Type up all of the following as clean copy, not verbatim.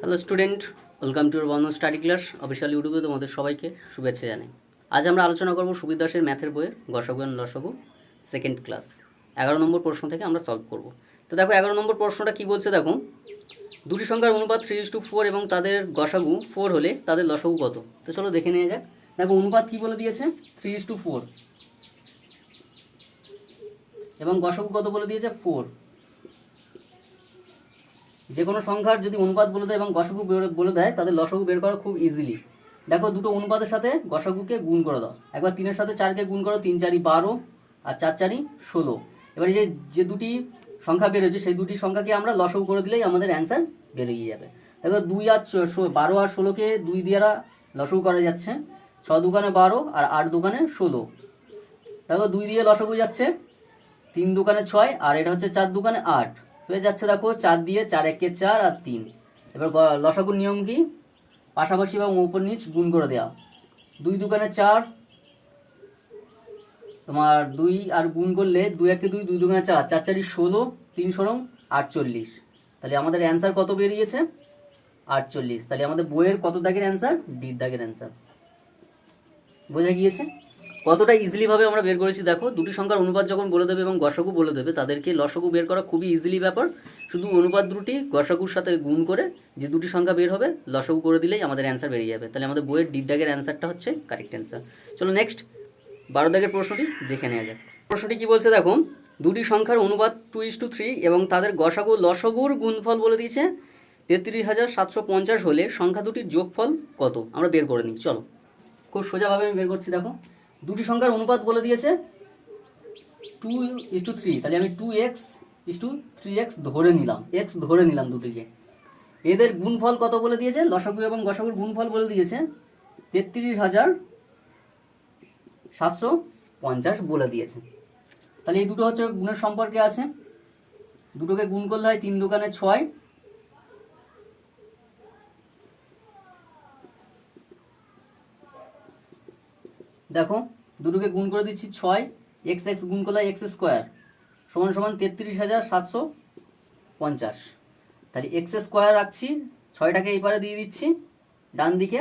Hello student, welcome to Bandhan study class official ইউটিউবে তোমাদের সবাইকে শুভেচ্ছা জানাই। আজ আমরা আলোচনা করব সুবীর দাসের ম্যাথের বইয়ের গসাগু এন্ড লসাগু সেকেন্ড ক্লাস 11 নম্বর প্রশ্ন থেকে আমরা সলভ করব। তো দেখো 11 নম্বর প্রশ্নটা কি বলছে দেখো, দুটি সংখ্যার অনুপাত 3:4 এবং তাদের গসাগু 4 হলে তাদের লসাগু কত? তো চলো দেখে নিয়ে যাক। দেখো অনুপাত কি বলে দিয়েছে 3:4 এবং গসাগু কত বলে দিয়েছে 4। যে কোনো সংখ্যার যদি অনুপাত বলে দেয় এবং গসাগু বলে দেয় তাদের লসাগু বের করা খুব ইজিলি। দেখো দুটো অনুপাতের সাথে গসাগুকে গুণ করে দাও। একবার 3-এর সাথে 4-কে গুণ করো, 3-4 12 আর 4-4 16। এবারে যে দুটি সংখ্যা বেরোচ্ছে সেই দুটি সংখ্যাকে আমরা লসাগু করে দিলেই আমাদের অ্যান্সার বেরিয়ে যাবে। দেখো 2 আর 12 আর 16কে 2 দিয়ে লসাগু করা যাচ্ছে, 6 দুগুণে 12 আর 8 দুগুণে 16। দেখো 2 দিয়ে লসাগু যাচ্ছে, 3 দুগুণে 6 আর এটা হচ্ছে 4 দুগুণে 8 হয়ে যাচ্ছে। দেখো 4 দিয়ে 4 একে 4 আর 3। এবার লসাগুর নিয়ম কি, পাশাপাশি এবং উপর নিচ গুণ করে দেওয়া। 2 দুগুণে 4 তোমার 2 আর গুণ করলে 2 একে 2, 2 দুগুণে 4, 4 4 16, 3 16 48। তাহলে আমাদের অ্যান্সার কত বেরিয়েছে 48। তাহলে আমাদের বইয়ের কত দাগের অ্যান্সার, ডি দাগের অ্যান্সার। বোঝা গিয়েছে কতটা ইজিলি ভাবে আমরা বের করেছি। দেখো দুটি সংখ্যার অনুপাত যখন বলে দেবে এবং গসাগু বলে দেবে তাদেরকে লসাগু বের করা খুবই ইজিলি ব্যাপার। শুধু অনুপাত দুটি গসাগুর সাথে গুণ করে যে দুটি সংখ্যা বের হবে লসাগু করে দিলেই আমাদের অ্যান্সার বেরিয়ে যাবে। তাহলে আমাদের বইয়ের ডি দাগের অ্যান্সারটা হচ্ছে কারেক্ট অ্যান্সার। চলো নেক্সট 12 দাগের প্রশ্নটি দেখে নেওয়া যাক। প্রশ্নটি কি বলছে দেখো, দুটি সংখ্যার অনুপাত 2:3 এবং তাদের গসাগু লসাগুর গুণফল বলে দিয়েছে 33,750 হলে সংখ্যা দুটির যোগফল কত? আমরা বের করে নিই। চলো খুব সোজাভাবে আমি বের করছি। দেখো দুটি সংখ্যার অনুপাত বলে দিয়েছে 2:3, তাহলে আমি 2x:3x ধরে নিলাম, x ধরে নিলাম দুটিকে। এদের গুণফল কত বলে দিয়েছে, লসাগু এবং গসাগুর গুণফল বলে দিয়েছে 33,750 বলে দিয়েছে। তাহলে এই দুটো হচ্ছে গুণের সম্পর্কে আছে, দুটোকে গুণ করলে হয় 3 দুগুণে 6। দেখো দুটোকে গুণ করে দিচ্ছি 6, x গুণ করলে x স্কোয়ার সমান সমান 33,750। তাহলে x স্কোয়ার রাখছি, 6টাকে এই পারে দিয়ে দিচ্ছি ডান দিকে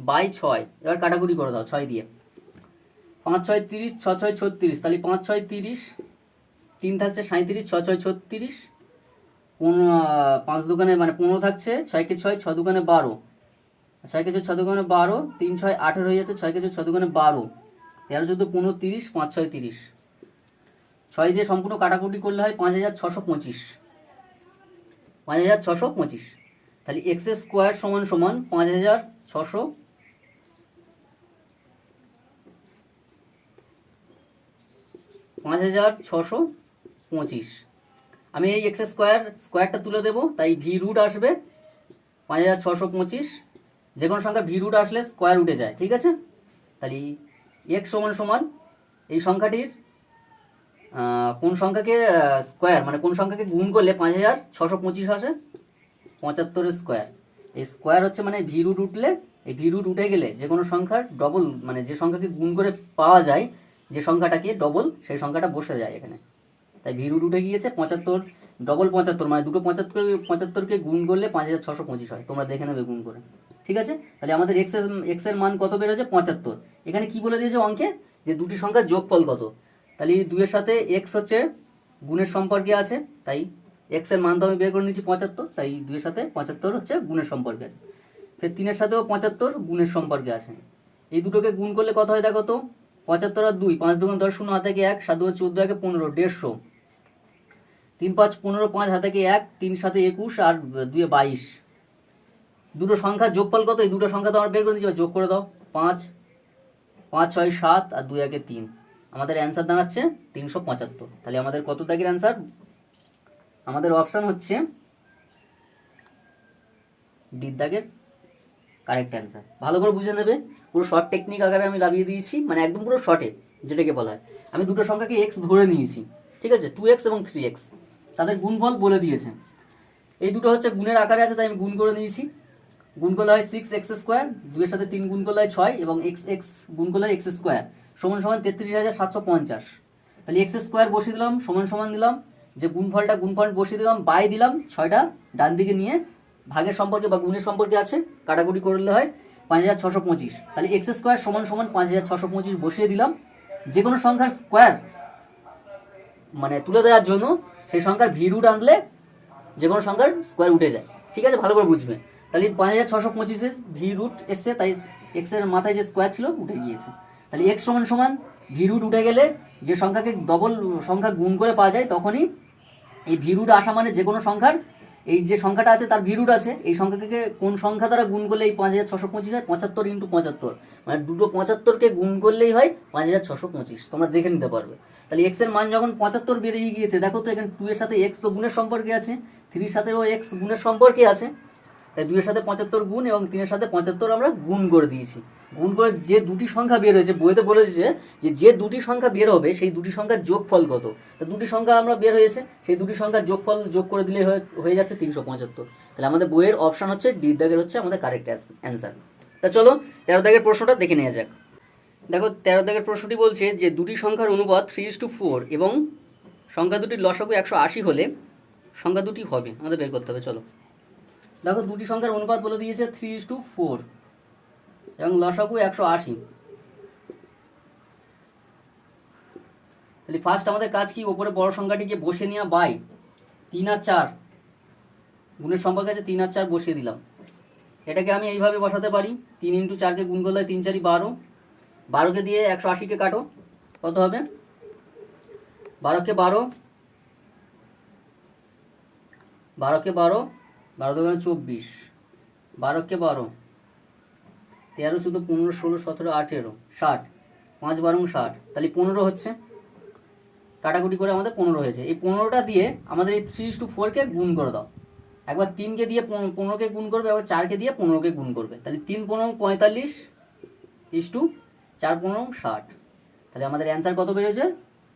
বাই 6। এবার কাটাকুটি করে দাও 6 দিয়ে, 5 6 30, 6 6 36। তাহলে 5 6 30, 3 থাকছে 37, 6 6 36, 5 দুগুণে মানে 15 থাকছে, 6 কে 6, 6 দুগুণে 12, 6 কে 6 দুগুণে 12, 3 6 18 হয়ে যাচ্ছে, 6 কে 6 দুগুণে 12, 13 14 15 30, 5 6 30। 6 দিয়ে সম্পূর্ণ কাটাকুটি করলে হয় 5,625, 5,625। তাহলে এক্স স্কোয়ার সমান সমান 5,625। আমি এই এক্স স্কোয়ারটা তুলে দেবো, তাই ভি রুট আসবে 5,625। যে কোনো সংখ্যা ভি রুট আসলে স্কোয়ার উঠে যায়, ঠিক আছে। তাহলে এক্স সমান সমান এই সংখ্যাটির কোন সংখ্যাকে স্কোয়ার মানে কোন সংখ্যাকে গুণ করলে 5,625 আসে, 75 স্কোয়ার। এই স্কোয়ার হচ্ছে মানে ভি রুট উঠলে, এই ভি রুট উঠে গেলে যে কোনো সংখ্যার ডবল মানে যে সংখ্যাকে গুণ করে পাওয়া যায় যে সংখ্যাটাকে ডবল সেই সংখ্যাটা বসে যায় এখানে। তাই ভি রুট উঠে গিয়েছে 75, ডবল 75 মানে দুটো 75কে গুণ করলে 5,625 হয়। তোমরা দেখে নেবে গুণ করে, ঠিক আছে। তাহলে আমাদের এক্স এর মান কত বেরোচ্ছে 75। এখানে কি বলে দিয়েছে অঙ্কে, যে দুটি সংখ্যার যোগফল কত। তাহলে এই 2 এর সাথে এক্স হচ্ছে গুণের সম্পর্কে আছে, তাই এক্স এর মান তো আমি বের করে নিচ্ছি 75, তাই 2 এর সাথে 75 হচ্ছে গুণের সম্পর্কে আছে। ফের 3 এর সাথেও 75 গুণের সম্পর্কে আছে। এই দুটোকে গুণ করলে কত হয় দেখো তো, 75 আর 2, 5 দুগুণ 10, 0 হাতে 1, 7 দুগুণ 14, 1 15, 150, 3 5 15, 5 হাতে 1, 3 7 21 আর 2 22। দুটো সংখ্যার যোগফল কত, এই দুটো সংখ্যা তো আমরা বের করে দিচ্ছি, যোগ করে দাও 5 5 6 7 আর 2 1 3। আমাদের অ্যান্সার দাঁড়াচ্ছে 375। তাহলে আমাদের কত দাগের অ্যান্সার, আমাদের অপশান হচ্ছে ডি দাগের কারেক্ট অ্যান্সার। ভালো করে বুঝে নেবে, পুরো শর্ট টেকনিক আকারে আমি লাগিয়ে দিয়েছি, মানে একদম পুরো শর্টে যেটাকে বলা হয়। আমি দুটো সংখ্যাকে এক্স ধরে নিয়েছি, ঠিক আছে, 2x এবং 3x, তাদের গুণফল বলে দিয়েছে। এই দুটো হচ্ছে গুণের আকারে আছে, তাই আমি গুণ করে নিয়েছি। গুণ করলে হয় 6x স্কোয়ার, 2 এর সাথে 3 গুণ করলে হয় 6 এবং x গুণ করলে হয় x স্কোয়ার সমান সমান 33,750। তাহলে x স্কোয়ার বসিয়ে দিলাম, সমান সমান দিলাম, যে গুণফল বসিয়ে দিলাম, বাই দিলাম 6টা ডান দিকে নিয়ে ভাগের সম্পর্কে বা গুণের সম্পর্কে আছে, কাটাকুটি করলে হয় 5625। তাহলে এক্স স্কোয়ার সমান সমান 5625 বসিয়ে দিলাম। যে কোনো সংখ্যার স্কোয়ার মানে তুলে দেওয়ার জন্য সেই সংখ্যার ভি রুট আনলে যে কোনো সংখ্যার স্কোয়ার উঠে যায়। ঠিক আছে, ভালো করে বুঝবে। তাহলে 5625 ভি রুট এসছে, তাই এক্সের মাথায় যে স্কোয়ার ছিল উঠে গিয়েছে। তাহলে এক্স সমান সমান ভি রুট উঠে গেলে যে সংখ্যাকে ডবল সংখ্যা গুণ করে পাওয়া যায়, তখনই এই ভি রুট আসা মানে যে কোনো সংখ্যার এই যে সংখ্যাটা আছে তার ভি রুট আছে, এই সংখ্যাকে কোন সংখ্যা দ্বারা গুণ করলে এই 5625 হয়, 75 ইন্টু 75, মানে দুটো 75কে গুণ করলেই হয় 5625। তোমরা দেখে নিতে পারবে। তাহলে এক্স এর মান যখন 75 বেরিয়ে গিয়েছে, দেখো তো এখানে 2 এর সাথে এক্স তো গুণের সম্পর্কে আছে, 3 এর সাথেও এক্স গুণের সম্পর্কে আছে, তাই 2 এর সাথে 75 গুণ এবং 3 এর সাথে 75 আমরা গুণ করে দিয়েছি। গুণ করে যে দুটি সংখ্যা বের হয়েছে, বইতে বলেছে যে দুটি সংখ্যা বের হবে সেই দুটি সংখ্যার যোগফল কত, তো দুটি সংখ্যা আমরা বের হয়েছে, সেই দুটি সংখ্যার যোগফল যোগ করে দিলে হয়ে যাচ্ছে 375। তাহলে আমাদের বইয়ের অপশান হচ্ছে ডি দাগের হচ্ছে আমাদের কারেক্ট অ্যান্সার। তা চলো 13 দাগের প্রশ্নটা দেখে নেওয়া যাক। দেখো 13 দাগের প্রশ্নটি বলছে যে দুটি সংখ্যার অনুপাত 3:4 এবং সংখ্যা দুটির লসাগু 180 হলে সংখ্যা দুটি হবে, আমাদের বের করতে হবে। চলো দেখো দুটি সংখ্যার অনুপাত বলে দিয়েছে 3:4 এবং লসাগু 180। তাহলে ফার্স্ট আমাদের কাজ কি, ওপরে বড় সংখ্যাটিকে বসে নেওয়া বাই 3 আর 4, গুণের সম্পর্ক আছে 3 আর 4 বসিয়ে দিলাম। এটাকে আমি এইভাবে বসাতে পারি, 3 ইন্টু 4কে গুণ করলে 3 4 12, 12কে দিয়ে 180কে কাটো, কত হবে 12কে 12, 12কে 12, 12 দোকানে 24, 12কে 12, 13 14 15 16 17 18 60, 5 12 60, তাহলে 15 হচ্ছে। কাটাকুটি করে আমাদের 15 হয়েছে। এই 15টা দিয়ে আমাদের এই 3:4কে গুণ করে দাও। একবার 3কে দিয়ে 15কে গুণ করবে, একবার 4কে দিয়ে 15কে গুণ করবে। তাহলে 3 15 45 ইস্টু 4 15 60। তাহলে আমাদের অ্যান্সার কত বেরিয়েছে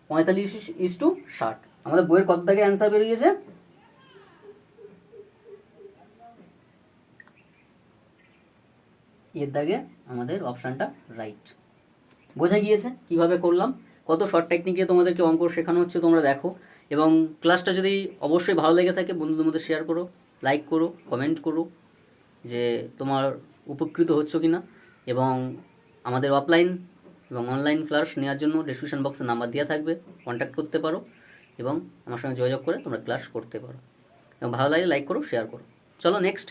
45:60। আমাদের বইয়ের কত দাগের অ্যান্সার বেরিয়েছে, এর দাগে আমাদের অপশানটা রাইট। বোঝা গিয়েছে কিভাবে করলাম, কত শর্ট টেকনিকে তোমাদেরকে অঙ্ক শেখানো হচ্ছে তোমরা দেখো। এবং ক্লাসটা যদি অবশ্যই ভালো লেগে থাকে বন্ধুদের মধ্যে শেয়ার করো, লাইক করো, কমেন্ট করো যে তোমার উপকৃত হচ্ছ কি না। এবং আমাদের অফলাইন এবং অনলাইন ক্লাস নেওয়ার জন্য ডেসক্রিপশন বক্সে নাম্বার দেওয়া থাকবে, কন্ট্যাক্ট করতে পারো এবং আমার সঙ্গে যোগাযোগ করে তোমরা ক্লাস করতে পারো। এবং ভালো লাগলে লাইক করো, শেয়ার করো। চলো নেক্সট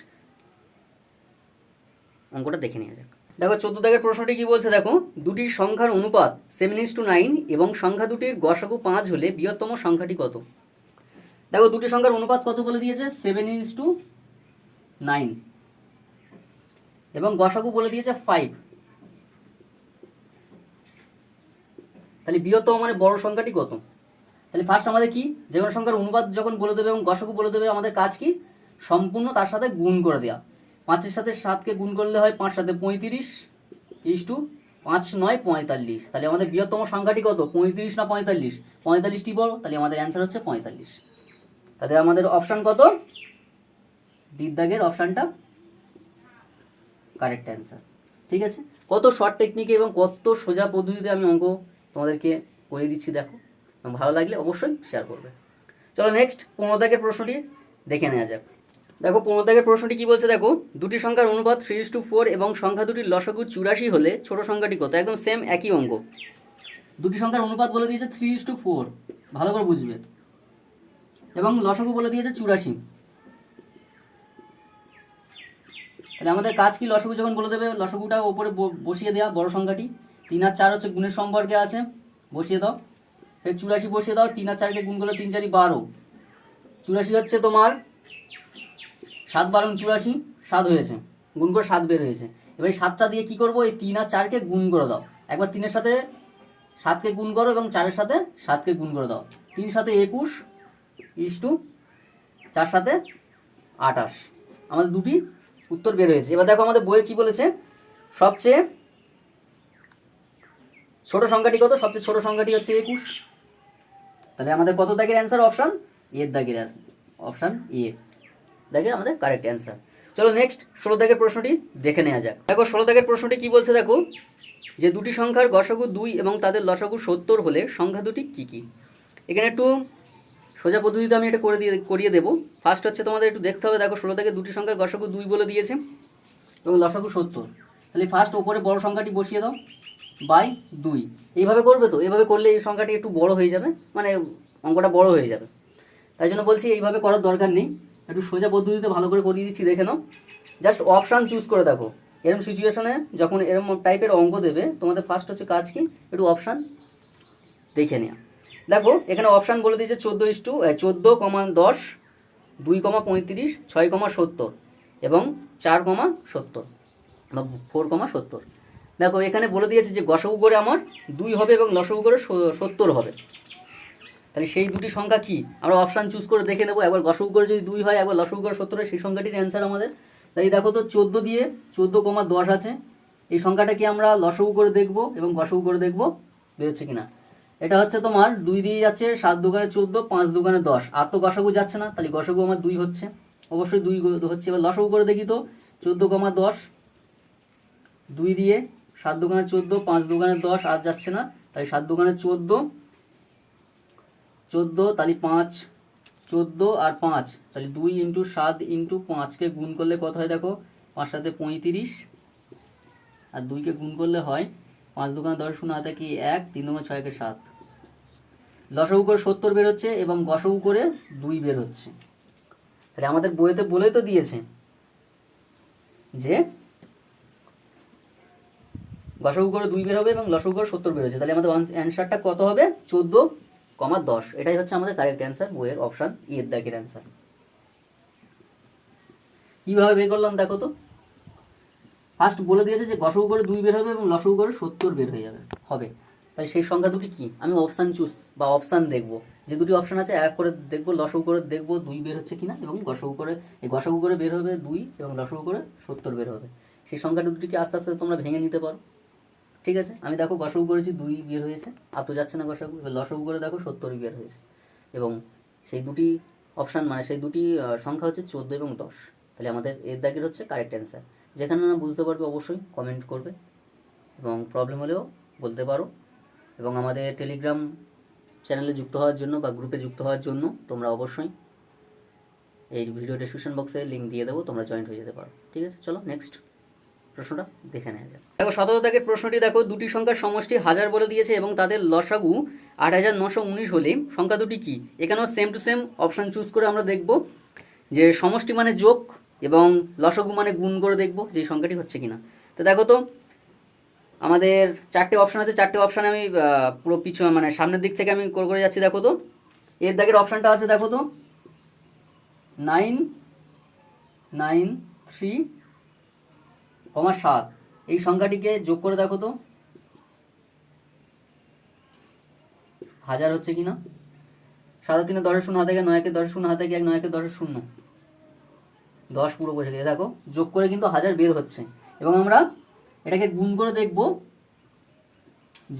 অঙ্কটা দেখে নেওয়া যাক। দেখো 14 দাগের প্রশ্নটি কি বলছে, দেখো দুটি সংখ্যার অনুপাত 7:9 এবং সংখ্যা দুটির গসাগু 5 হলে বৃহত্তম সংখ্যাটি কত। দেখো দুটি সংখ্যার অনুপাত কত বলে দিয়েছে 7:9 এবং গসাগু বলে দিয়েছে 5। তাহলে বৃহত্তম মানে বড় সংখ্যাটি কত। তাহলে ফার্স্ট আমাদের কি, যে কোনো সংখ্যার অনুপাত যখন বলে দেবে এবং গসাগু বলে দেবে, আমাদের কাজ কি সম্পূর্ণ তার সাথে গুণ করে দেওয়া। 5-এর সাথে 7কে গুণ করলে হয় 5 7 35 ইস্টু 5 9 45। তাহলে আমাদের বৃহত্তম সংখ্যাটি কত 35 না 45, 45টি বড়, তাহলে আমাদের অ্যান্সার হচ্ছে 45। তাহলে আমাদের অপশান কত, ডির দাগের অপশানটা কারেক্ট অ্যান্সার। ঠিক আছে, কত শর্ট টেকনিকে এবং কত সোজা পদ্ধতিতে আমি অঙ্ক তোমাদেরকে করে দিচ্ছি দেখো, এবং ভালো লাগলে অবশ্যই শেয়ার করবে। চলো নেক্সট 15 দাগের প্রশ্নটি দেখে নেওয়া যাক। দেখো 15 দাগের প্রশ্নটি কি বলছে, দেখো দুটি সংখ্যার অনুপাত 3:4 এবং সংখ্যা দুটির লসাগু 84 হলে ছোট সংখ্যাটি কত। একদম সেম একই অঙ্ক, দুটি সংখ্যার অনুপাত বলে দিয়েছে 3:4, ভালো করে বুঝবে, এবং লসাগু বলে দিয়েছে 84। তাহলে আমাদের কাজ কি, লসাগু যখন বলে দেবে লসাগুটা ওপরে বসিয়ে দেওয়া, বড় সংখ্যাটি 3 আর 4 হচ্ছে গুণের সম্পর্কে আছে, বসিয়ে দাও। ফের 84 বসিয়ে দাও, 3 আর 4কে গুণ করলে 3 4 12, 84 হচ্ছে তোমার 7 12 84, 7 হয়েছে, গুণ করে 7 বের হয়েছে। এবার এই 7টা দিয়ে কি করবো, এই 3 আর 4কে গুণ করে দাও। একবার 3-এর সাথে 7কে গুণ করো এবং 4-এর সাথে 7কে গুণ করে দাও। 3 7 21 ইস্টু 4 7 28, আমাদের দুটি উত্তর বের হয়েছে। এবার দেখো আমাদের বইয়ে কি বলেছে, সবচেয়ে ছোট সংখ্যাটি কত, সবচেয়ে ছোট সংখ্যাটি হচ্ছে 21। তাহলে আমাদের কত দাগের অ্যান্সার, অপশান এর দাগের, অপশান এ দাগের আমাদের কারেক্ট অ্যান্সার। চলো নেক্সট 16 দাগের প্রশ্নটি দেখে নেওয়া যাক। দেখো 16 দাগের প্রশ্নটি কি বলছে, দেখো যে দুটি সংখ্যার গসাগু 2 এবং তাদের লসাগু 70 হলে সংখ্যা দুটি কি কি। এখানে একটু সোজা পদ্ধতিতে আমি এটা করিয়ে দেবো। ফার্স্ট হচ্ছে তোমাদের একটু দেখতে হবে, দেখো 16 থেকে দুটি সংখ্যার গসাগু 2 বলে দিয়েছে এবং লসাগু 70। তাহলে ফার্স্ট ওপরে বড় সংখ্যাটি বসিয়ে দাও বাই 2। এইভাবে করবে তো, এইভাবে করলে এই সংখ্যাটি একটু বড় হয়ে যাবে, মানে অঙ্কটা বড় হয়ে যাবে। তাই জন্য বলছি এইভাবে করার দরকার নেই, একটু সোজা পদ্ধতিতে ভালো করে করিয়ে দিচ্ছি, দেখে নাও। জাস্ট অপশান চুজ করে দেখো। এরকম সিচুয়েশনে যখন এরকম টাইপের অঙ্ক দেবে তোমাদের ফার্স্ট হচ্ছে কাজ কি, একটু অপশান দেখে নেওয়া। দেখো এখানে অপশান বলে দিয়েছে 14,10, 2,35, 6,70 এবং 4,70 বা 4,70। দেখো এখানে বলে দিয়েছে যে গসাগু করে আমার 2 হবে এবং লসাগু করে 70 হবে। তাহলে সেই দুটি সংখ্যা কি আমরা অপশান চুজ করে দেখে নেবো। একবার গসাগু করে যদি 2 হয়, একবার লসাগু করে 70 হয়, সেই সংখ্যাটির অ্যান্সার আমাদের। তাই দেখো তো 14 দিয়ে 14,10 আছে, এই সংখ্যাটা কি আমরা লসাগু করে দেখবো এবং গসাগু করে দেখবো বেরোচ্ছে কিনা। এটা হচ্ছে তোমার 2 দিয়ে যাচ্ছে, 7 দুগুণে 14, 5 দুগুণে 10, আর তো গসাগু যাচ্ছে না, তাহলে গসাগু আমার 2 হচ্ছে, অবশ্যই 2 হচ্ছে। এবার লসাগু করে দেখি তো 14,10, 2 দিয়ে 7 দুগুণে 14, 5 দুগুণে 10, আর যাচ্ছে না, তাই 7 দুগুণে 14, তাহলে 5, 14 আর 5, তাহলে 2 × 7 × 5কে গুণ করলে কত হয় দেখো, 5 7 35, আর 2কে গুণ করলে হয় 5 দুগুণে 10, 0 হাতে কি 1, 3 দুগুণে 6 কে 7। লসাগু করে 70 বের হচ্ছে এবং গসাগু করে 2 বের হচ্ছে। তাহলে আমাদের বইতে বলেই তো দিয়েছে যে গসাগু করে 2 বের হবে এবং লসাগু করে 70 বের হচ্ছে। তাহলে আমাদের অ্যান্সারটা কত হবে, 14,10। এটাই হচ্ছে আমাদের কারেক্ট অ্যান্সার, বইয়ের অপশান এর দাগের অ্যান্সার। কীভাবে বের করলাম দেখো তো। ফার্স্ট বলে দিয়েছে যে গসাগু করে 2 বের হবে এবং লসাগু করে 70 বের হয়ে যাবে হবে। তাই সেই সংখ্যা দুটি কি, আমি অপশান চুজ বা অপশান দেখবো, যে দুটি অপশান আছে এক করে দেখবো, লসাগু করে দেখবো 2 বের হচ্ছে কিনা, এবং গসাগু করে বের হবে 2 এবং লসাগু করে 70 বের হবে। সেই সংখ্যা দুটিকে আস্তে আস্তে তোমরা ভেঙে নিতে পারো। ঠিক আছে, আমি দেখো গসাগু করেছি 2 বের হয়েছে, আর তো যাচ্ছে না গসাগু, এবার লসাগু করে দেখো 70 বের হয়েছে, এবং সেই দুটি অপশান মানে সেই দুটি সংখ্যা হচ্ছে 14 এবং 10। তাহলে আমাদের এর দাগের হচ্ছে কারেক্ট অ্যান্সার। যেখানে না বুঝতে পারবে অবশ্যই কমেন্ট করবে, এবং প্রবলেম হলেও বলতে পারো। এবং আমাদের টেলিগ্রাম চ্যানেলে যুক্ত হওয়ার জন্য বা গ্রুপে যুক্ত হওয়ার জন্য তোমরা অবশ্যই এই ভিডিও ডেসক্রিপশন বক্সে লিঙ্ক দিয়ে দেবো, তোমরা জয়েন্ট হয়ে যেতে পারো। ঠিক আছে, চলো নেক্সট প্রশ্নটা দেখে নেওয়া যাক। দেখো 17 দাগের প্রশ্নটি দেখো, দুটি সংখ্যার সমষ্টি 1000 বলে দিয়েছে এবং তাদের লসাগু 8919 হলে সংখ্যা দুটি কি। এখানেও same to same option choose করে আমরা দেখব যে সমষ্টি মানে যোগ এবং লসাগু মানে গুণ করে দেখব যে সংখ্যাটি হচ্ছে কিনা। তো দেখো তো আমাদের 4টে অপশান আছে, 4টে অপশানে আমি পুরো পিছনে মানে সামনের দিক থেকে আমি করে যাচ্ছি। দেখো তো এর দাগের অপশানটা আছে, দেখো তো 993,7 এই সংখ্যাটিকে যোগ করে দেখো তো 1000 হচ্ছে কিনা। 7 3 10 0 হাতে 9 কে 10 0 হাতে 1, 9 কে 10 0, 10 পুরো বসে গেছে। দেখো যোগ করে কিন্তু 1000 বের হচ্ছে, এবং আমরা এটাকে গুণ করে দেখব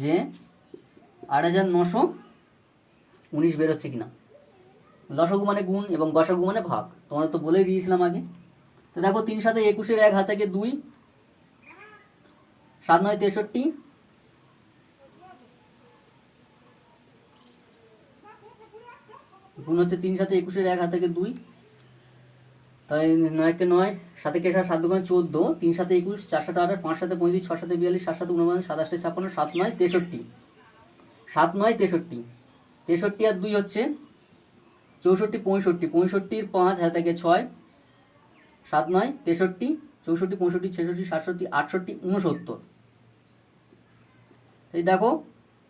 যে 8919 বের হচ্ছে কিনা। লসাগু মানে গুণ এবং গসাগু মানে ভাগ, তোমাদের তো বলেই দিয়েছিলাম আগে। তো দেখো 3 7 21, 1 হাতে 2, 7 9 63, গুণ হচ্ছে 3 7 21, 1 হাতে 2, তাই 9 কে 9, 7 কে 7, 7 দুগুণে 14, 3 7 21, 4 7 28, 5 7 35, 6 7 42, 7 7 49, 7 8 56, 7 9 63, 7 9 63, 63 আর 2 হচ্ছে 64 65, 65 5 হাতে 6, 7 9 63, 64 65 66 67 68 69। এই দেখো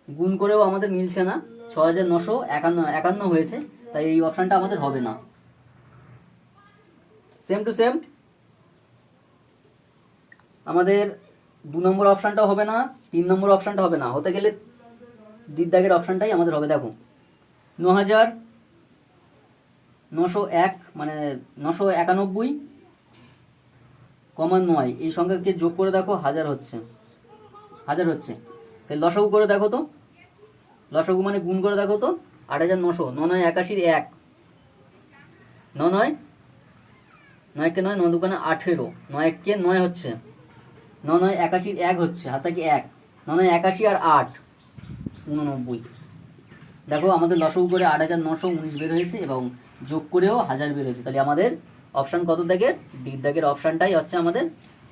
গুণ করেও আমাদের মিলছে না, 6951 হয়েছে, তাই এই অপশানটা আমাদের হবে না। সেম টু সেম আমাদের 2 নম্বর অপশানটাও হবে না, 3 নম্বর অপশানটা হবে না, হতে গেলে দ্বির দাগের অপশানটাই আমাদের হবে। দেখো 9901 মানে 991,9 এই সংখ্যাকে যোগ করে দেখো 1000 হচ্ছে, 1000 হচ্ছে। তাহলে লসাগু করে দেখো তো, লসাগু মানে গুণ করে দেখো তো 8900, 9 81 1, 9 9 কে 9, 9 দুগুণে 18, 9 কে 9 হচ্ছে, 9 81 1 হচ্ছে, হাতে কি 1, 9 81 আর 8 89। দেখো আমাদের লসগু করে 8,919 বের হয়েছে এবং যোগ করেও 1000 বের হয়েছে। তাহলে আমাদের অপশান কত দাগের? ডি দাগের অপশানটাই হচ্ছে আমাদের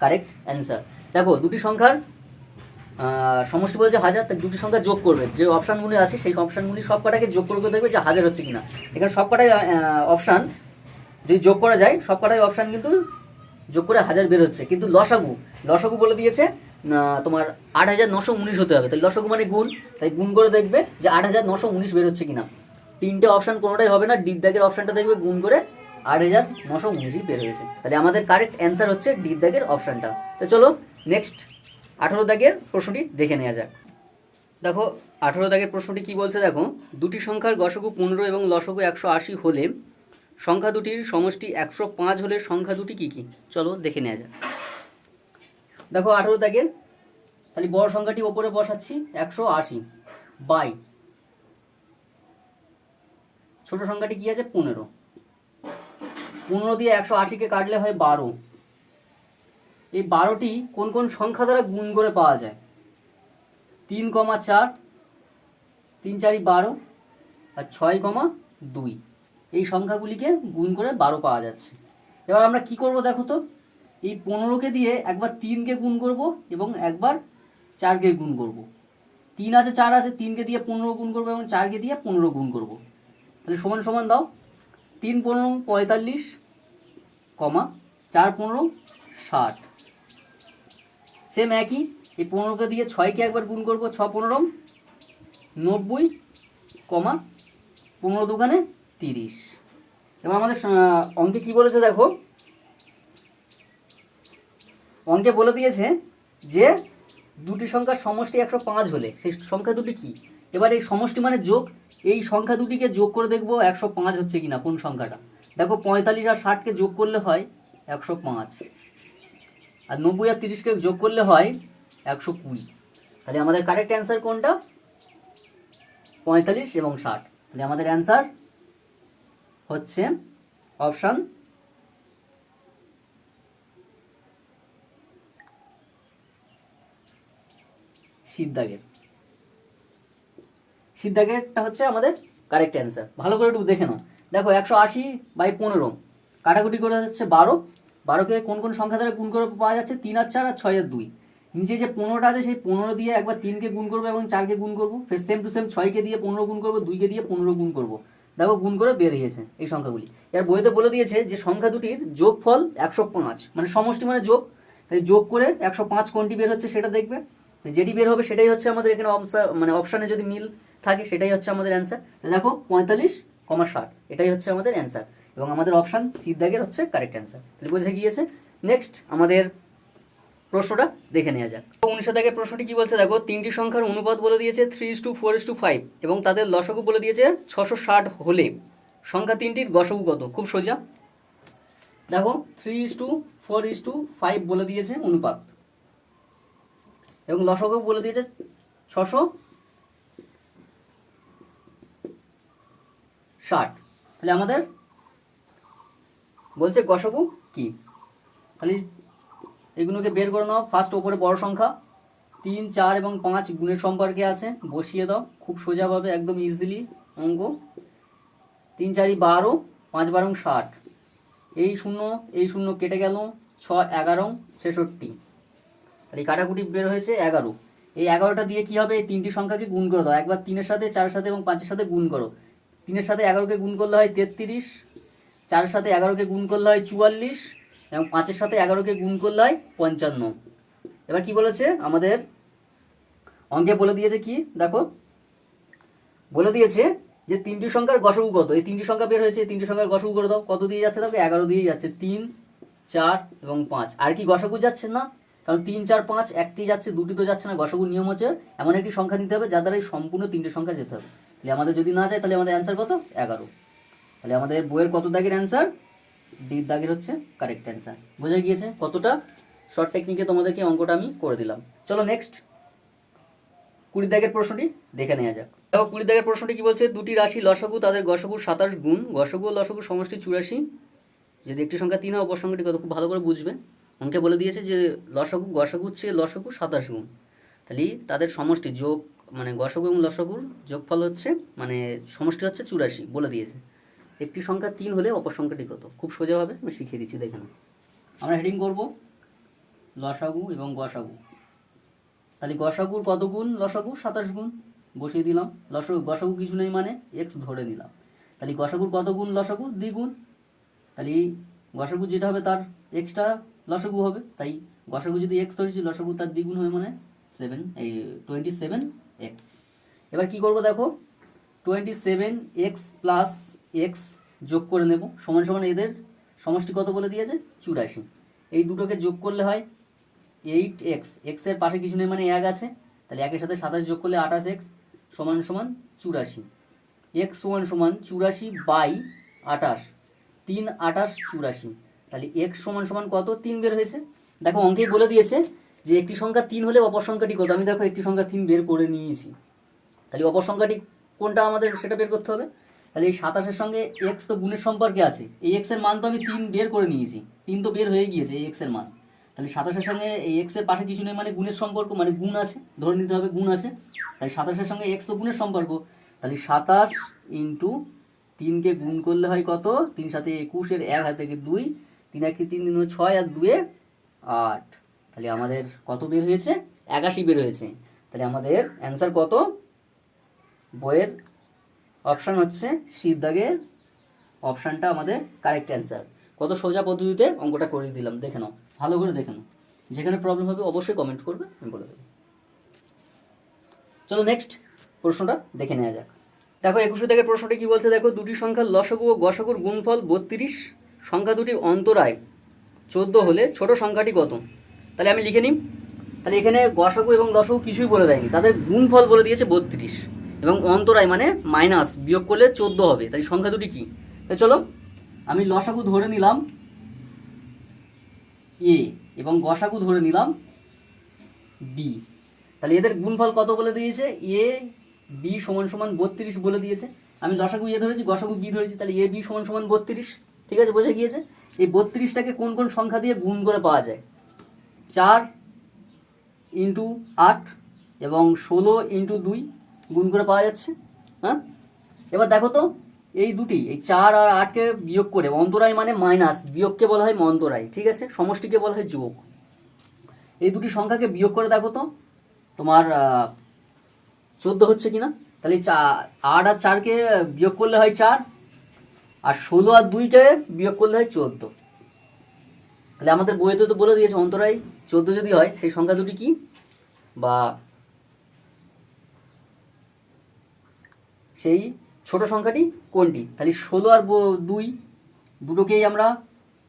কারেক্ট অ্যান্সার। দেখো দুটি সংখ্যার সমষ্টি বলেছে 1000, তাই দুটি সংখ্যা যোগ করবে, যে অপশানগুলি আছে সেই অপশানগুলি সব কটাকে যোগ করে দেখবে যে 1000 হচ্ছে কিনা। এখানে সব কটাই অপশান যদি যোগ করা যায়, সব কটাই অপশান কিন্তু যোগ করে 1000 বের হচ্ছে, কিন্তু লসাগু বলে দিয়েছে তোমার 8,919 হতে হবে। তাই লসাগু মানে গুণ, তাই গুণ করে দেখবে যে 8,919 বের হচ্ছে কিনা। তিনটে অপশান কোনোটাই হবে না, ডি দাগের অপশানটা দেখবে গুণ করে 8,919 বের হয়েছে। তাহলে আমাদের কারেক্ট অ্যান্সার হচ্ছে ডি দাগের অপশানটা। তো চলো নেক্সট 18 দাগের প্রশ্নটি দেখে নেওয়া যাক। দেখো 18 দাগের প্রশ্নটি কি বলছে দেখো, দুটি সংখ্যার গসগু 15 এবং লসগু 180 হলে সংখ্যা দুটির সমষ্টি 105 হলে সংখ্যা দুটি কি কি? চলো দেখে নেওয়া যাক। দেখো 18 দাগের, তাহলে বড় সংখ্যাটি ওপরে বসাচ্ছি 180 বাই ছোট সংখ্যাটি কি আছে 15। 15 দিয়ে 180কে কাটলে হয় 12। এই 12টি কোন কোন সংখ্যা দ্বারা গুণ করে পাওয়া যায়? 3,4, 3 4 12 আর 6,2। এই সংখ্যাগুলিকে গুণ করে 12 পাওয়া যাচ্ছে। এবার আমরা কি করব দেখো তো, এই 15কে দিয়ে একবার 3কে গুণ করব এবং একবার 4কে গুণ করব। 3 আছে 4 আছে, 3কে দিয়ে 15 গুণ করবো এবং 4কে দিয়ে 15 গুণ করব। তাহলে সমান সমান দাও, 3 15 45, 4 15 60। সেম একই, এই 15কে দিয়ে 6কে একবার গুণ করবো, 6 15 90, 15 দুগুণে 30। এবার আমাদের অঙ্কে কি বলেছে দেখো, অঙ্কে বলে দিয়েছে যে দুটি সংখ্যার সমষ্টি 105 হলে সেই সংখ্যা দুটি কি। এবার এই সমষ্টি মানে যোগ, এই সংখ্যা দুটিকে যোগ করে দেখবো 105 হচ্ছে কিনা কোন সংখ্যাটা। দেখো 45 আর 60কে যোগ করলে হয় 105, আর 90 আর 30কে যোগ করলে হয় 120। তাহলে আমাদের কারেক্ট অ্যান্সার কোনটা? 45 এবং 60। তাহলে আমাদের অ্যান্সার হচ্ছে অপশান সিদ্ধাগেরটা হচ্ছে আমাদের কারেক্ট অ্যান্সার। ভালো করে একটু দেখে নাও। দেখো 180 বাই 15 কাটাকুটি করে হচ্ছে 12। 12কে কোন কোন সংখ্যা দ্বারা গুণ করে পাওয়া যাচ্ছে? 3 আর 4 আর 6 আর 2। নিচে যে 15টা আছে সেই 15 দিয়ে একবার 3কে গুণ করবো এবং 4কে গুণ করবো, ফের সেম টু সেম 6কে দিয়ে 15 গুণ করবো, 2কে দিয়ে 15 গুণ করবো। দেখো গুণ করে বেরিয়েছে এই সংখ্যাগুলি। এর বইতে বলে দিয়েছে যে সংখ্যা দুটির যোগফল 105, মানে সমষ্টি মানে যোগ, তাই যোগ করে 105 কোনটি বের হচ্ছে সেটা দেখবে, যেটি বের হবে সেটাই হচ্ছে আমাদের এখানে মানে অপশানে যদি মিল থাকে সেটাই হচ্ছে আমাদের অ্যান্সার। দেখো 45, 60 এটাই হচ্ছে আমাদের অ্যান্সার এবং আমাদের অপশান সি দাগের হচ্ছে কারেক্ট অ্যান্সার। তাহলে বুঝে গিয়েছে। নেক্সট আমাদের প্রশ্নটা দেখে নেওয়া যাক। 19 দাগের প্রশ্নটি কি বলছে দেখো, তিনটি সংখ্যার অনুপাত বলে দিয়েছে 3:4:5 এবং তাদের লসাগু বলে দিয়েছে 660 হলে সংখ্যা তিনটির গসাগু কত? খুব সোজা। দেখো 3:4:5 বলে দিয়েছে অনুপাত এবং লসাগু বলে দিয়েছে 660। তাহলে আমাদের বলছে গসাগু কি? তাহলে এগুলোকে বের করে নাও। ফার্স্ট ওপরে বড় সংখ্যা 3 4 এবং 5 গুণের সম্পর্কে আছে, বসিয়ে দাও খুব সোজাভাবে, একদম ইজিলি অঙ্ক। 3 4 12, 5 12 60, এই শূন্য কেটে গেল, 6 11 66। আর এই কাটাকুটি বের হয়েছে 11। এই 11টা দিয়ে কি হবে? এই তিনটি সংখ্যাকে গুণ করে দাও, একবার 3-এর সাথে 4-এর সাথে এবং 5-এর সাথে গুণ করো। 3-এর সাথে 11কে গুণ করলে হয় 33, 4-এর সাথে 11কে গুণ করলে হয় 44 এবং 5-এর সাথে 11কে গুণ করলে হয় 55। এবার কি বলেছে আমাদের অঙ্কে বলে দিয়েছে কি দেখো, বলে দিয়েছে যে তিনটি সংখ্যার গসাগু কত। এই তিনটি সংখ্যা বের হয়েছে, এই তিনটি সংখ্যার গসাগু করে দাও। কত দিয়ে যাচ্ছে দেখো? 11 দিয়ে যাচ্ছে, 3 4 এবং 5। আর কি গসাগু যাচ্ছে না, কারণ 3 4 5 একটি যাচ্ছে, দুটি তো যাচ্ছে না। গসাগুর নিয়ম হচ্ছে এমন একটি সংখ্যা নিতে হবে যার দ্বারা এই সম্পূর্ণ তিনটে সংখ্যা যেতে হবে। তাহলে আমাদের যদি না যায় তাহলে আমাদের অ্যান্সার কত? 11। তাহলে আমাদের বইয়ের কত দাগের অ্যান্সার? ডি দাগের হচ্ছে কারেক্ট অ্যান্সার। বোঝা গিয়েছে কতটা শর্ট টেকনিকে তোমাদেরকে অঙ্কটা আমি করে দিলাম। চলো নেক্সট 20 দাগের প্রশ্নটি দেখে নেওয়া যাক। দেখো 20 দাগের প্রশ্নটি কি বলছে, দুটি রাশি লসাগু তাদের গসাগু 27 গুণ গসাগু ও লসাগু সমষ্টি 84। যদি একটি সংখ্যা 3 হয় অপর সংখ্যাটি কত? খুব ভালো করে বুঝবে। অঙ্কে বলে দিয়েছে যে লসাগু গসাগুর চেয়ে লসাগু 27 গুণ, তাহলে তাদের সমষ্টি যোগ মানে গসাগু এবং লসাগুর যোগফল হচ্ছে মানে সমষ্টি হচ্ছে 84 বলে দিয়েছে। একটি সংখ্যা 3 হলে অপর সংখ্যাটি কত? খুব সোজাভাবে আমি শিখিয়ে দিচ্ছি, দেখে নাও। আমরা হেডিং করব লসাগু এবং গসাগু। তাহলে গসাগুর কত গুণ লসাগু? 27 গুণ, বসিয়ে দিলাম। গসাগু কিছু নেই মানে এক্স ধরে নিলাম। তাহলে গসাগুর কত গুণ লসাগু? দ্বিগুণ। তাহলে গসাগু যেটা হবে তার এক্সটা লসাগু হবে, তাই গসাগু যদি এক্স ধরেছি লসাগু তার দ্বিগুণ হবে মানে 27x। এবার কি করব দেখো, 27x প্লাস এক্স যোগ করে নেব, সমান সমান এদের সমষ্টি কত বলে দিয়েছে? 84। এই দুটোকে যোগ করলে হয় 8x, এক্সের পাশে কিছু নেই মানে 1 আছে, তাহলে 1-এর সাথে 27 যোগ করলে 28x সমান সমান 84। এক্স সমান সমান 84/28, 3×28 84। তাহলে এক্স সমান সমান কত? 3 বের হয়েছে। দেখো অঙ্কেই বলে দিয়েছে যে একটি সংখ্যা 3 হলে অপর সংখ্যাটি কত। আমি দেখো একটি সংখ্যা 3 বের করে নিয়েছি, তাহলে অপর সংখ্যাটি কোনটা আমাদের সেটা বের করতে হবে। তাহলে এই 27-এর সঙ্গে এক্স তো গুণের সম্পর্কে আছে, এই এক্সের মান তো আমি 3 বের করে নিয়েছি, 3 তো বের হয়ে গিয়েছে এই এক্সের মান। তাহলে 27-এর সঙ্গে এই এক্সের পাশে কিছু নেই মানে গুণের সম্পর্ক, মানে গুণ আছে, ধরে নিতে হবে গুণ আছে। তাই 27-এর সঙ্গে এক্স তো গুণের সম্পর্ক, তাহলে 27 ইন্টু 3কে গুণ করলে হয় কত? 3 7 21, এর 1 হাতে 2, 3 1 3 3 6 আর 2 8। তাহলে আমাদের কত বের হয়েছে? 81 বের হয়েছে। তাহলে আমাদের অ্যান্সার কত? বইয়ের অপশান হচ্ছে সির দাগের অপশানটা আমাদের কারেক্ট অ্যান্সার। কত সোজা পদ্ধতিতে অঙ্কটা করে দিলাম, দেখে নাও, ভালো করে দেখে নাও। যেখানে প্রবলেম হবে অবশ্যই কমেন্ট করবে, আমি বলে দেবো। চলো নেক্সট প্রশ্নটা দেখে নেওয়া যাক। দেখো 21 দাগের প্রশ্নটি কি বলছে দেখো, দুটি সংখ্যার লসাগু ও গসাগুর গুণফল 32, সংখ্যা দুটির অন্তরায় 14 হলে ছোট সংখ্যাটি কত? তাহলে আমি লিখে নিই। তাহলে এখানে গসাগু এবং লসাগু কিছুই বলে দেয়নি, তাদের গুণফল বলে দিয়েছে 32 এবং অন্তরায় মানে মাইনাস, বিয়োগ করলে 14 হবে। তাই সংখ্যা দুটি কি? তাই চলো আমি লসাগু ধরে নিলাম এ এবং গসাগু ধরে নিলাম বি। তাহলে এদের গুণফল কত বলে দিয়েছে? এ বি সমান সমান 32 বলে দিয়েছে। আমি লসাগু এ ধরেছি, গসাগু বি ধরেছি, তাহলে এ বি সমান সমান 32। ঠিক আছে, বোঝা গিয়েছে। এই 32টাকে কোন কোন সংখ্যা দিয়ে গুণ করে পাওয়া যায়? 4 ইন্টু 8 এবং 16 ইন্টু 2 গুণ করে পাওয়া যাচ্ছে। হ্যাঁ, এবার দেখো তো এই দুটি, এই 4 আর 8কে বিয়োগ করে, অন্তরায় মানে মাইনাস, বিয়োগকে বলা হয় মন্তরায়, ঠিক আছে, সমষ্টিকে বলা হয় যোগ। এই দুটি সংখ্যাকে বিয়োগ করে দেখো তো তোমার 14 হচ্ছে কিনা। তাহলে 8 আর 4কে বিয়োগ করলে হয় 4, আর 16 আর 2কে বিয়োগ করলে হয় 14। তাহলে আমাদের বইতে তো বলে দিয়েছে অন্তরায় 14 যদি হয় সেই সংখ্যা দুটি কি, বা সেই ছোট সংখ্যাটি কোনটি। তাহলে 16 আর 2 দুটোকেই আমরা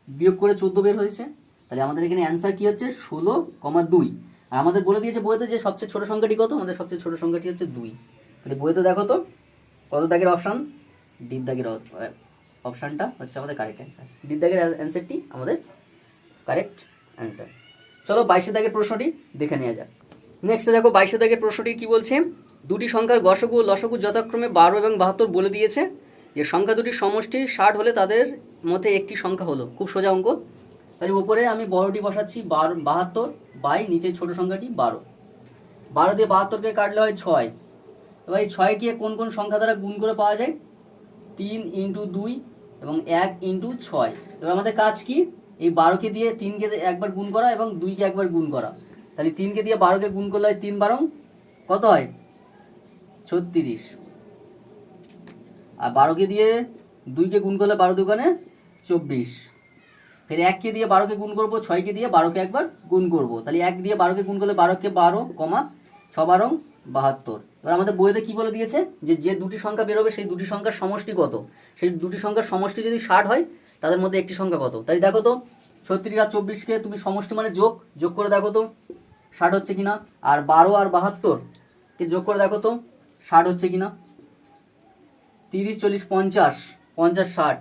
বিয়োগ করে 14 বের হয়েছে। তাহলে আমাদের এখানে অ্যান্সার কি হচ্ছে? 16,2। আর আমাদের বলে দিয়েছে বইতে যে সবচেয়ে ছোট সংখ্যাটি কত, আমাদের সবচেয়ে ছোট সংখ্যাটি হচ্ছে 2। তাহলে বইতে দেখো তো কত দাগের অপশান? ডি দাগের অপশানটা হচ্ছে আমাদের কারেক্ট অ্যান্সার। ডি দাগের অ্যান্সারটি আমাদের কারেক্ট অ্যান্সার। চলো 22 দাগের প্রশ্নটি দেখে নেওয়া যাক। নেক্সট দেখো 22 দাগের প্রশ্নটি কি বলছে, দুটি সংখ্যার গসাগু ও লসাগু যথাক্রমে 12 এবং 72 বলে দিয়েছে। যে সংখ্যা দুটির সমষ্টি 60 হলে তাদের মধ্যে একটি সংখ্যা হলো। খুব সোজা অঙ্ক। তাহলে উপরে আমি বড়টি বসাচ্ছি 72 বাই নিচে ছোট সংখ্যাটি 12। 12 দিয়ে 72কে কাটলে হয় 6। এবার এই 6কে কোন কোন সংখ্যা দ্বারা গুণ করে পাওয়া যায়? 3 ইন্টু 2 এবং 1 ইন্টু 6। এবার আমাদের কাজ কি? এই 12কে দিয়ে 3কে একবার গুণ করা এবং 2কে একবার গুণ করা। তাহলে 3কে দিয়ে 12কে গুণ করলে হয় 3 12 কত হয়? 36। আর 12কে দিয়ে 2কে গুণ করলে 12 দুগুণে 24। ফের 1কে দিয়ে 12কে গুণ করবো, 6কে দিয়ে 12কে একবার গুণ করবো। তাহলে 1 দিয়ে 12কে গুণ করলে 12কে 12, 6 12 72। এবার আমাদের বইতে কি বলে দিয়েছে যে যে দুটি সংখ্যা বেরোবে সেই দুটি সংখ্যার সমষ্টি কত। সেই দুটি সংখ্যার সমষ্টি যদি 60 হয় তাদের মধ্যে একটি সংখ্যা কত। তাই দেখো তো 36 আর 24কে তুমি সমষ্টি মানে যোগ করে দেখো তো 60 হচ্ছে কিনা। আর 12 আর 72কে যোগ করে দেখো তো 60 হচ্ছে কিনা। 30 40 50, 50 60।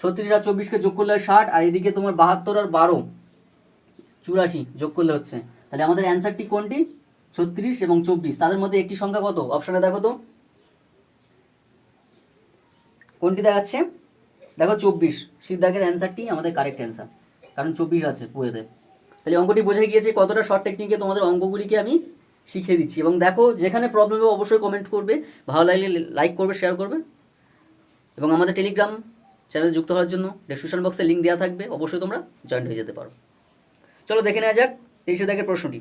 36 আর 24কে যোগ করলে 60, আর এদিকে তোমার 72 আর 12 84 যোগ করলে হচ্ছে। তাহলে আমাদের অ্যান্সারটি কোনটি? 36 এবং 24, তাদের মধ্যে একটি সংখ্যা কত? অপশানে দেখো তো কোনটি দেখাচ্ছে। দেখো 24, সিদ্ধাকের অ্যান্সারটি আমাদের কারেক্ট অ্যান্সার, কারণ 24 আছে বইতে। তাহলে অঙ্কটি বোঝা গিয়েছে কতটা শর্ট টেকনিকে তোমাদের অঙ্কগুলিকে আমি শিখিয়ে দিচ্ছি। এবং দেখো, যেখানে প্রবলেম হবে অবশ্যই কমেন্ট করবে, ভালো লাগলে লাইক করবে, শেয়ার করবে। এবং আমাদের টেলিগ্রাম চ্যানেলে যুক্ত হওয়ার জন্য ডেসক্রিপশন বক্সে লিঙ্ক দেওয়া থাকবে, অবশ্যই তোমরা জয়েন হয়ে যেতে পারো। চলো দেখে নেওয়া যাক 23 দাগের প্রশ্নটি।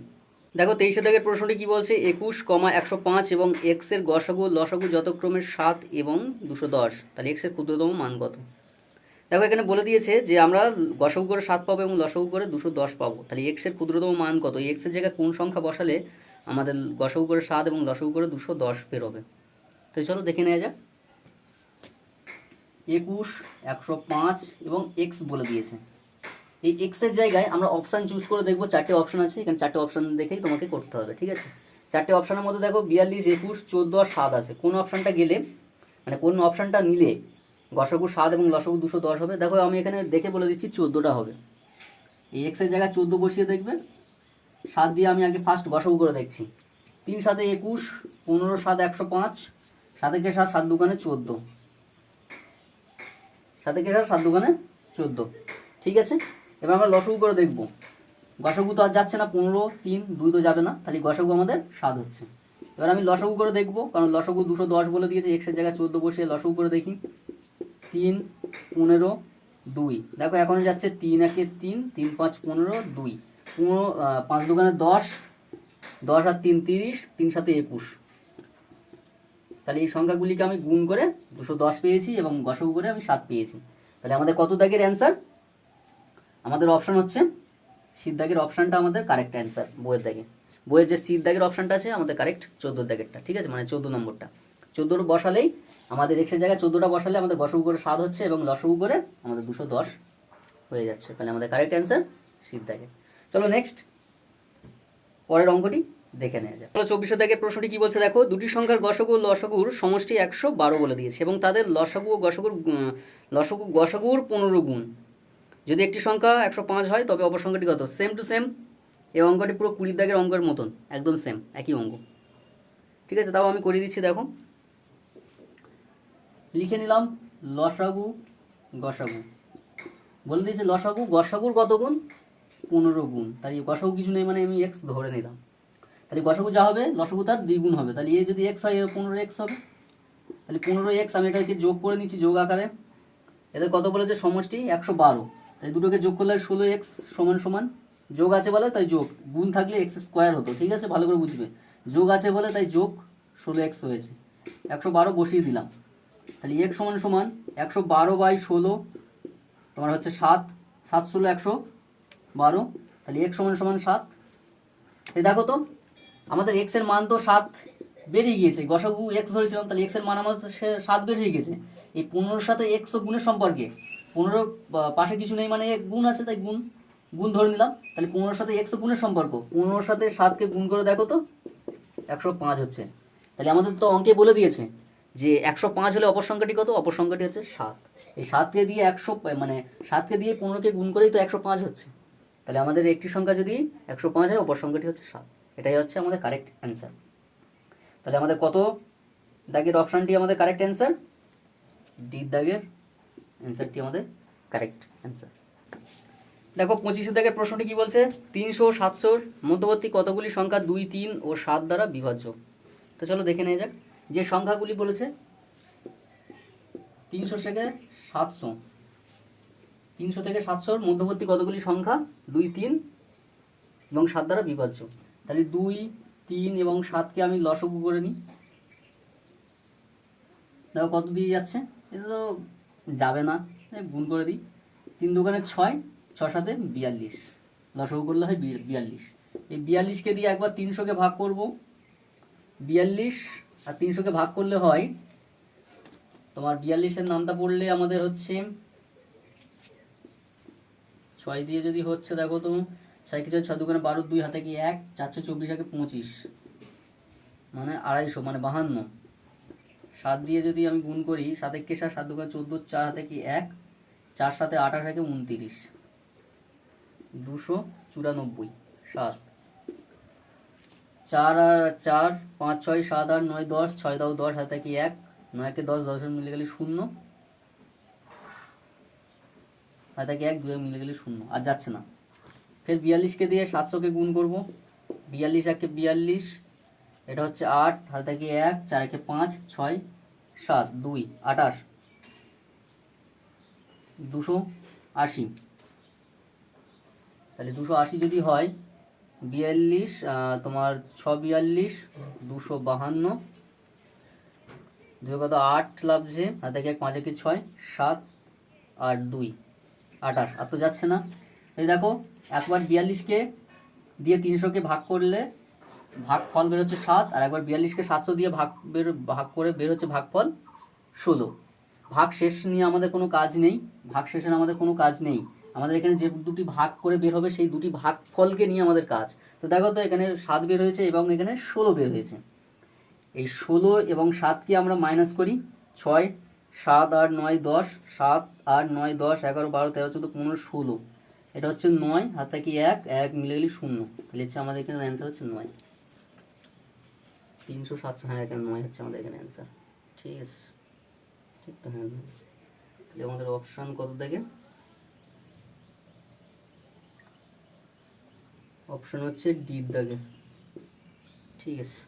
দেখো 23 দাগের প্রশ্নটি কি বলছে, 21,105 এবং এক্সের গসাগু লসাগু যথাক্রমে 7 এবং 210, তাহলে এক্সের ক্ষুদ্রতম মান কত? দেখো এখানে বলে দিয়েছে যে আমরা গসাগু করে 7 পাবো এবং লসাগু করে 210 পাবো, তাহলে এক্সের ক্ষুদ্রতম মান কত? এই এক্সের জায়গায় কোন সংখ্যা বসালে আমাদের গসাগু করে 7 এবং লসাগু করে 210 বেরোবে? তো চলো দেখে নেওয়া যাক। 21, 105 এবং এক্স বলে দিয়েছে। এই এক্সের জায়গায় আমরা অপশান চুজ করে দেখবো, 4টে অপশান আছে এখানে, 4টে অপশান দেখেই তোমাকে করতে হবে, ঠিক আছে? 4টে অপশানের মধ্যে দেখো 42, 21, 14 আর 7 আছে। কোন অপশানটা গেলে, মানে কোন অপশানটা নিলে গসাগু 7 এবং লসাগু 210 হবে? দেখো আমি এখানে দেখে বলে দিচ্ছি 14টা হবে। এই এক্সের জায়গায় 14 বসিয়ে দেখবে, 7 দিয়ে আমি আগে ফার্স্ট গসাগু করে দেখছি। 3 7 21, 15 7 105, 7 কে 7, 7 দুগুণে 14, 7 কে 7, 7 দুগুণে 14, ঠিক আছে? এবার আমরা লসাগু করে দেখব। গসাগু তো আর যাচ্ছে না, 15, 3, 2 তো যাবে না, তাহলে গসাগু আমাদের 7 হচ্ছে। এবার আমি লসাগু করে দেখব, কারণ লসাগু 210 বলে দিয়েছে, এক্সের জায়গায় 14 বসিয়ে লসাগু করে দেখি। 3, 15, 2, দেখো এখন যাচ্ছে 3 1 3, 3 5 15, 2, 5 দুগুণে 10, 10 আর 3 30, 3 7 21, তাহলে এই সংখ্যাগুলিকে আমি গুণ করে 210 পেয়েছি এবং গসাগু করে আমি 7 পেয়েছি। তাহলে আমাদের কত দাগের অ্যান্সার? আমাদের অপশান হচ্ছে শীত দাগের অপশানটা আমাদের কারেক্ট অ্যান্সার। বইয়ের যে শীত দাগের অপশানটা আছে আমাদের কারেক্ট 14 দাগেরটা, ঠিক আছে? মানে 14 নম্বরটা। 14 বসালেই আমাদের এক্সের জায়গায় 14টা বসালে আমাদের গসাগু করে 7 হচ্ছে এবং লসাগু করে আমাদের 210 হয়ে যাচ্ছে, তাহলে আমাদের কারেক্ট অ্যান্সার শীত দাগের। চলো নেক্সট পরের অঙ্কটি দেখে নেওয়া যায়। চলো 24 দাগের প্রশ্নটি কি বলছে, দেখো দুটি সংখ্যার গসাগু ও লসাগুর সমষ্টি 112 বলে দিয়েছে এবং তাদের লসাগু ও গসাগুর 15 গুণ। যদি একটি সংখ্যা 105 হয় তবে অপর সংখ্যাটি কত? সেম টু সেম, এই অঙ্কটি পুরো 20 দাগের অঙ্কের মতন, একদম সেম, একই অঙ্ক, ঠিক আছে? তাও আমি করে দিচ্ছি। দেখো লিখে নিলাম লসাগু গসাগু, বলে দিয়েছে লসাগু গসাগুর কত গুণ? 15 গুণ, তাই গসাগু কিছু নেই মানে আমি এক্স ধরে নিলাম, তাহলে গসাগু যা হবে লসাগু তার 2 গুণ হবে, তাহলে এ যদি এক্স হয় এর 15x হবে, তাহলে 15x আমি এটাকে যোগ করে নিচ্ছি যোগ আকারে। এদের কত বলেছে? সমষ্টি 112, তাই দুটোকে যোগ করলে 16x সমান সমান, যোগ আছে বলে তাই যোগ, গুণ থাকলে এক্স স্কোয়ার হতো, ঠিক আছে? ভালো করে বুঝবে, যোগ আছে বলে তাই যোগ 16x হয়েছে, 112 বসিয়ে দিলাম। তাহলে x সমান সমান 112/16 তোমার হচ্ছে 7, 7 16 112, তাহলে x সমান সমান 7। এই দেখো তো আমাদের x এর মান তো 7 বেরিয়ে গিয়েছে, গসাগু x ধরেছিলাম, তাহলে x এর মান আমাদের 7 বেরিয়ে গেছে। এই 15-র সাথে x তো গুণের সম্পর্কে, 15 পাশে কিছু নেই মানে গুণ আছে, তাই গুণ গুণ ধরে নিলাম। তাহলে 15-র সাথে x তো গুণের সম্পর্ক, 15-র সাথে 7কে গুণ করে দেখো তো 105 হচ্ছে। তাহলে আমাদের তো অঙ্কে বলে দিয়েছে যে 105 হলে অপর সংখ্যাটি কত? অপর সংখ্যাটি হচ্ছে 7। এই 7কে দিয়ে 100 মানে 7কে দিয়ে 15কে গুণ করেই তো 105 হচ্ছে, তাহলে আমাদের একটি সংখ্যা যদি 105 হয় অপর সংখ্যাটি হচ্ছে 7, এটাই হচ্ছে আমাদের কারেক্ট অ্যান্সার। তাহলে আমাদের কত দাগের অপশানটি আমাদের কারেক্ট অ্যান্সার? ডি দাগের অ্যান্সারটি আমাদের কারেক্ট অ্যান্সার। দেখো 25 দাগের প্রশ্নটি কি বলছে, 300 ও 700-র মধ্যবর্তী কতগুলি সংখ্যা 2, 3 ও 7 দ্বারা বিভাজ্য? তো চলো দেখে নেওয়া যাক। যে সংখ্যাগুলি বলেছে 300 থেকে 700, 300 থেকে 700-র মধ্যবর্তী কতগুলি সংখ্যা 2, 3 এবং 7 দ্বারা বিভাজ্য? তাহলে 2, 3 এবং 7কে আমি লসাগু করে নিই। দেখো কত দিয়ে যাচ্ছে, এটা তো যাবে না, গুণ করে দিই। 3 দুগুণে 6, 6 7 42, লসাগু করলে হয় 42। এই 42কে দিয়ে একবার 300কে ভাগ করব, 42 আর 300কে ভাগ করলে হয় তোমার 42-এর নামটা পড়লে আমাদের হচ্ছে 6 দিয়ে যদি হচ্ছে, দেখো তো 6 কে 6 দুগুণে 12, 2 হাতে কি 1, 4 24 একে 25 মানে 250 মানে 52। 7 দিয়ে যদি আমি গুণ করি, 7 একে 7, 7 দুগুণে 14, 4 হাতে কি 1, 4 7 28 একে 29, 294, 7 4 আর 4 5 6 7 8 9 10, 6 দাও 10 হাতে কি 1, 9 কে 10, 10 মিলে গেলে 0, হাতে কি 1, 2 মিলে গেলে 0, আর যাচ্ছে না। ফের 42কে দিয়ে 700কে গুণ করব, 42 একে 42, এটা হচ্ছে 8, হাতে থেকে 1, 4 একে 5, 6, 7, 2, 28, 280। তাহলে 280 যদি হয় 42, তোমার 642, 252, দুই কত 8 লাগছে, হাতে থেকে 1, 5 একে 6, 7, 8, 2, 28। আর তো যাচ্ছে না। এই দেখো একবার 42কে দিয়ে 300কে ভাগ করলে ভাগফল বের হচ্ছে 7, আর একবার 42কে 700 দিয়ে ভাগ করে বের হচ্ছে ভাগফল 16। ভাগ শেষ নিয়ে আমাদের কোনো কাজ নেই, ভাগ শেষের আমাদের কোনো কাজ নেই। আমাদের এখানে যে দুটি ভাগ করে বের হবে সেই দুটি ভাগফলকে নিয়ে আমাদের কাজ। তো দেখো তো এখানে 7 বের হয়েছে এবং এখানে 16 বের হয়েছে। এই 16 এবং 7কে আমরা মাইনাস করি। 6, 7, 8, 9, 10, 7, 8, 9, 10, 11, 12, 13, 14, 15, 16। এটা হচ্ছে 9, হাত থেকে 1, 1 মিলে গেলে 0। তাহলে হচ্ছে আমাদের এখানে অ্যান্সার হচ্ছে 9। 300, 700, হ্যাঁ এখানে 9 হচ্ছে আমাদের এখানে অ্যান্সার। ঠিক আছে, ঠিক তো, হ্যাঁ। তাহলে আমাদের অপশান কত থেকে? অপশান হচ্ছে ডির দাগে। ঠিক আছে।